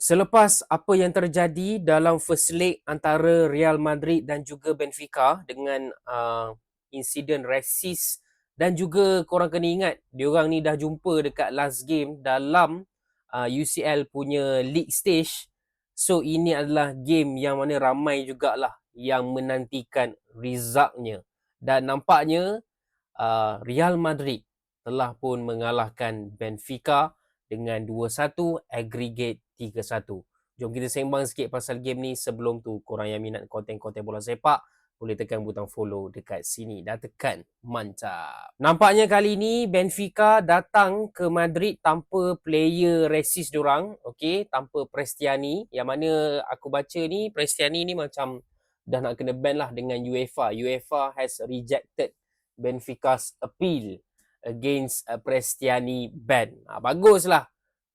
Selepas apa yang terjadi dalam first leg antara Real Madrid dan juga Benfica dengan insiden resis, dan juga korang kena ingat diorang ni dah jumpa dekat last game dalam UCL punya league stage. So ini adalah game yang mana ramai jugalah yang menantikan resultnya, dan nampaknya Real Madrid telah pun mengalahkan Benfica dengan 2-1, aggregate 3-1. Jom kita sembang sikit pasal game ni. Sebelum tu, korang yang minat konten-konten bola sepak, boleh tekan butang follow dekat sini. Dah tekan, mantap. Nampaknya kali ni Benfica datang ke Madrid tanpa player resis diorang, okay? Tanpa Prestiani, yang mana aku baca ni Prestiani ni macam dah nak kena ban lah dengan UEFA. UEFA has rejected Benfica's appeal against Prestiani ban.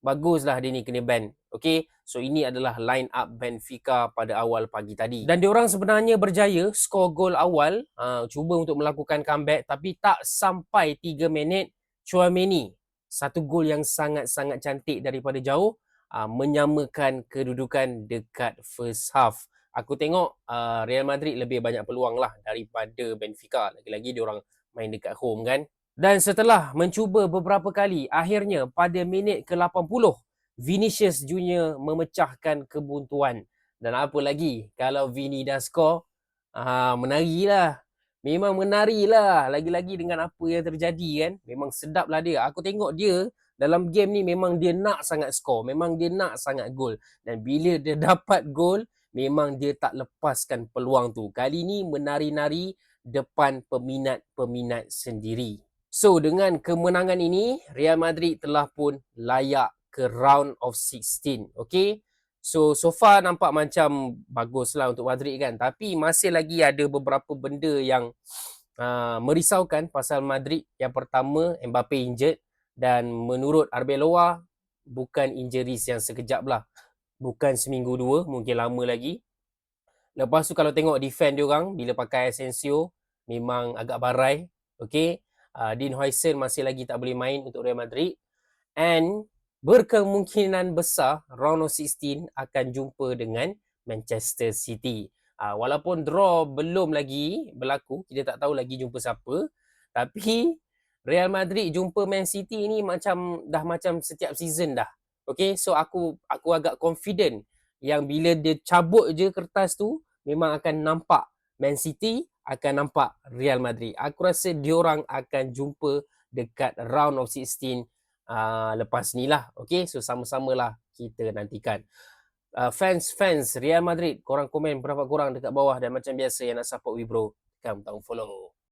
Baguslah dia ni kena ban. Okay, so ini adalah line up Benfica pada awal pagi tadi. Dan diorang sebenarnya berjaya skor gol awal, cuba untuk melakukan comeback, tapi tak sampai 3 minit, Tchouaméni, satu gol yang sangat-sangat cantik daripada jauh, menyamakan kedudukan dekat first half. Aku tengok Real Madrid lebih banyak peluang lah daripada Benfica. Lagi-lagi diorang main dekat home kan. Dan setelah mencuba beberapa kali, akhirnya pada minit ke-80, Vinicius Junior memecahkan kebuntuan. Dan apa lagi, kalau Vini dah skor, menarilah. Memang menarilah. Lagi-lagi dengan apa yang terjadi kan. Memang sedap lah dia. Aku tengok dia dalam game ni memang dia nak sangat skor. Memang dia nak sangat gol. Dan bila dia dapat gol, memang dia tak lepaskan peluang tu. Kali ni menari-nari depan peminat-peminat sendiri. So dengan kemenangan ini, Real Madrid telah pun layak ke round of 16. Okay, so far nampak macam baguslah untuk Madrid kan. Tapi masih lagi ada beberapa benda yang merisaukan pasal Madrid. Yang pertama, Mbappe injured, dan menurut Arbeloa bukan injuries yang sekejap lah. Bukan seminggu dua, mungkin lama lagi. Lepas tu kalau tengok defend diorang bila pakai Asensio, memang agak barai. Okay, Dean Huijsen masih lagi tak boleh main untuk Real Madrid. And berkemungkinan besar round of 16 akan jumpa dengan Manchester City. Walaupun draw belum lagi berlaku, kita tak tahu lagi jumpa siapa. Tapi Real Madrid jumpa Man City ni macam setiap season dah. Okay, so aku agak confident yang bila dia cabut je kertas tu, memang akan nampak Man City, akan nampak Real Madrid. Aku rasa diorang akan jumpa dekat round of 16 lepas ni lah. Okay, so sama-samalah kita nantikan. Fans Real Madrid, korang komen pendapat korang dekat bawah. Dan macam biasa, yang nak support Wibro, tekan butang follow.